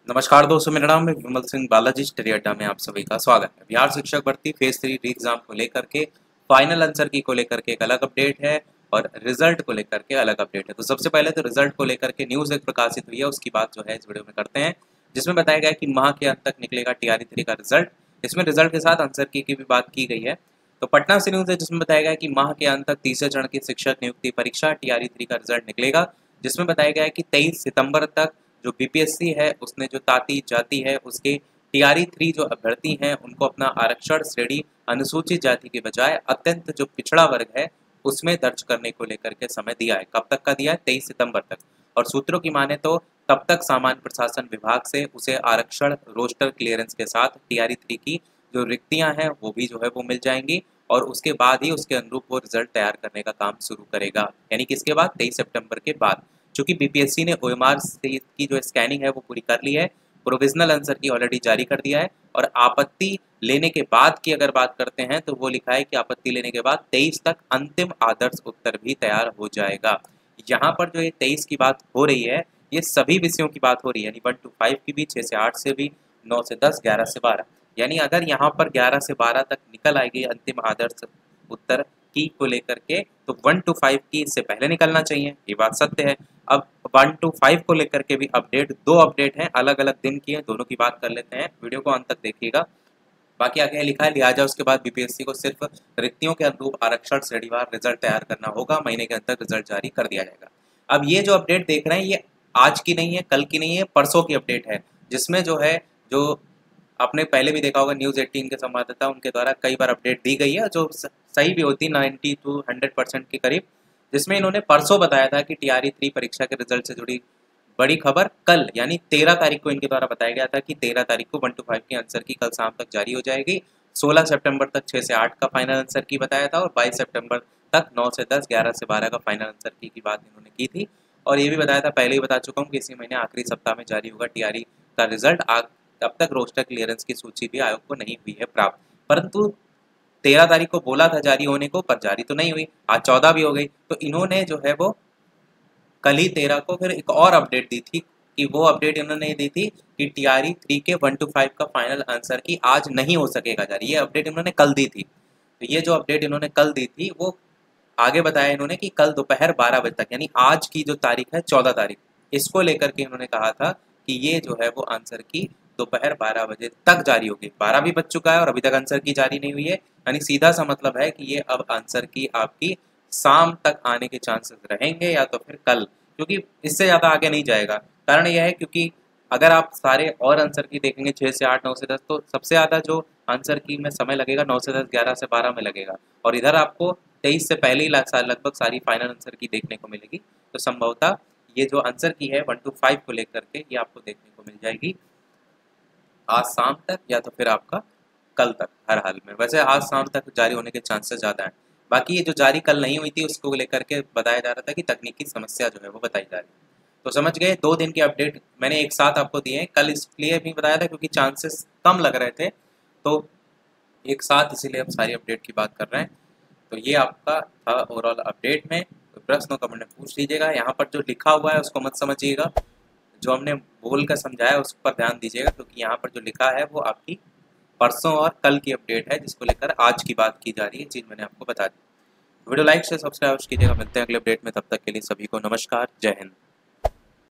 नमस्कार दोस्तों, मेरा नाम है विमल सिंह बालाजी स्टडी अड्डा में आप सभी का स्वागत है। बिहार शिक्षक भर्ती फेज 3 री एग्जाम को लेकर के फाइनल आंसर की को लेकर के एक अलग अपडेट है और रिजल्ट को लेकर के अलग अपडेट है। तो सबसे पहले तो रिजल्ट को लेकर के न्यूज एक प्रकाशित हुई है, उसकी बात जो है इस वीडियो में करते हैं, जिसमें बताया गया है कि माह के अंत तक निकलेगा टीआरई 3 का रिजल्ट। इसमें रिजल्ट के साथ आंसर की भी बात की गई है। तो पटना से न्यूज है जिसमें बताया गया है कि माह के अंत तक तीसरे चरण की शिक्षक नियुक्ति परीक्षा टीआरई 3 का रिजल्ट निकलेगा, जिसमें बताया गया है कि 23 सितंबर तक जो बीपीएससी है उसने जो ताती जाति है उसके टीआरई 3 जो अभ्यर्थी हैं उनको अपना आरक्षण श्रेणी अनुसूचित जाति के बजाय अत्यंत जो पिछड़ा वर्ग है उसमें दर्ज करने को लेकर के समय दिया है। कब तक का दिया है? 23 सितंबर तक। और सूत्रों की माने तो तब तक सामान्य प्रशासन विभाग से उसे आरक्षण रोस्टर क्लियरेंस के साथ टीआरई 3 की जो रिक्तियां हैं वो भी जो है वो मिल जाएंगी और उसके बाद ही उसके अनुरूप वो रिजल्ट तैयार करने का काम शुरू करेगा। यानी कि इसके बाद 23 सितंबर के बाद, चूंकि बीपीएससी ने ओएमआर की जो स्कैनिंग है वो पूरी कर ली है, प्रोविजनल आंसर की ऑलरेडी जारी कर दिया है और आपत्ति लेने के बाद की अगर बात करते हैं तो वो लिखा है कि आपत्ति लेने के बाद 23 तक अंतिम आदर्श उत्तर भी तैयार हो जाएगा। यहाँ पर जो ये 23 की बात हो रही है ये सभी विषयों की बात हो रही है, यानी 1 to 5 की भी, 6 से 8 से भी, 9 से 10, 11 से 12। यानी अगर यहाँ पर 11 से 12 तक निकल आएगी अंतिम आदर्श उत्तर की को लेकर के तो 1 to 5 की इससे पहले निकलना चाहिए, ये बात सत्य है। अब 1 to 5 को लेकर के भी अपडेट, दो अपडेट हैं, अलग अलग दिन की है, दोनों की बात कर लेते हैं। वीडियो को अंत तक देखिएगा। बाकी आगे लिखा है, लिहाजा उसके बाद बीपीएससी को सिर्फ रिक्तियों के अनुरूप आरक्षण श्रेणीवार रिजल्ट तैयार करना होगा, महीने के अंदर रिजल्ट जारी कर दिया जाएगा। अब ये जो अपडेट देख रहे हैं ये आज की नहीं है, कल की नहीं है, परसों की अपडेट है, जिसमें जो है जो आपने पहले भी देखा होगा न्यूज़ 18 के संवाददाता उनके द्वारा कई बार अपडेट दी गई है जो सही भी होती 90 to 100% के करीब, जिसमें इन्होंने परसों बताया था कि टीआरई 3 परीक्षा के रिजल्ट से जुड़ी बड़ी खबर कल यानी 13 तारीख को इनके द्वारा बताया गया था कि 13 तारीख को 1 to 5 की आंसर की कल शाम तक जारी हो जाएगी। 16 सितंबर तक 6 से 8 का फाइनल आंसर की बताया था और 22 सितंबर तक 9 से 10, 11 से 12 का फाइनल आंसर की बात इन्होंने की थी। और ये भी बताया था, पहले ही बता चुका हूँ कि इसी महीने आखिरी सप्ताह में जारी होगा टीआरई का रिजल्ट। अब तक रोस्टर क्लियरेंस की सूची भी आयोग को नहीं हुई है प्राप्त, परंतु 13 तारीख को बोला था जारी होने को, पर जारी तो नहीं हुई। आज 14 भी हो गई, तो इन्होंने जो है वो कल ही 13 को फिर एक और अपडेट दी थी कि वो अपडेट इन्होंने दी थी कि टीआरई 3 के 1 to 5 का फाइनल आंसर की आज नहीं हो सकेगा जारी। ये अपडेट इन्होंने कल दी थी। तो ये जो अपडेट इन्होंने कल दी थी वो आगे बताया इन्होंने कि कल दोपहर 12 बजे तक, यानी आज की जो तारीख है 14 तारीख, इसको लेकर के इन्होंने कहा था कि ये जो है वो आंसर की दोपहर 12 बजे तक जारी होगी। 12 भी बज चुका है और अभी तक आंसर की जारी नहीं हुई है, यानी सीधा सा मतलब है कि ये अब आंसर की आपकी शाम तक आने के चांसेस रहेंगे या तो फिर कल, क्योंकि इससे ज़्यादा आगे नहीं जाएगा। कारण यह है क्योंकि अगर आप सारे और आंसर की देखेंगे 6 से 8, 9 से 10, तो सबसे ज़्यादा जो आंसर की में समय लगेगा 9 से 10, 11 से 12 में लगेगा और इधर आपको 23 से पहले ही लगभग सारी फाइनल आंसर की देखने को मिलेगी। तो संभवतः ये जो आंसर की है 1 to 5 को लेकर के ये आपको देखने को मिल जाएगी आज शाम तक या तो फिर आपका कल तक। हर हाल में वैसे आज शाम तक जारी होने के चांसेस ज़्यादा हैं। बाकी ये जो जारी कल नहीं हुई थी उसको लेकर के बताया जा रहा था कि तकनीकी समस्या जो है वो बताई जा रही है। तो समझ गए, 2 दिन के अपडेट मैंने एक साथ आपको दिए हैं। कल इसलिए भी बताया था क्योंकि चांसेस कम लग रहे थे, तो एक साथ इसीलिए हम सारी अपडेट की बात कर रहे हैं। तो ये आपका था ओवरऑल अपडेट में। तो प्रश्न कमेंट में पूछ लीजिएगा। यहाँ पर जो लिखा हुआ है उसको मत समझिएगा, जो हमने बोल कर समझाया उस पर ध्यान दीजिएगा, क्योंकि यहाँ पर जो लिखा है वो आपकी परसों और कल की अपडेट है जिसको लेकर आज की बात की जा रही है, चीज़ मैंने आपको बता दी। वीडियो लाइक से सब्सक्राइब कीजिएगा। मिलते हैं अगले अपडेट में, तब तक के लिए सभी को नमस्कार, जय हिंद।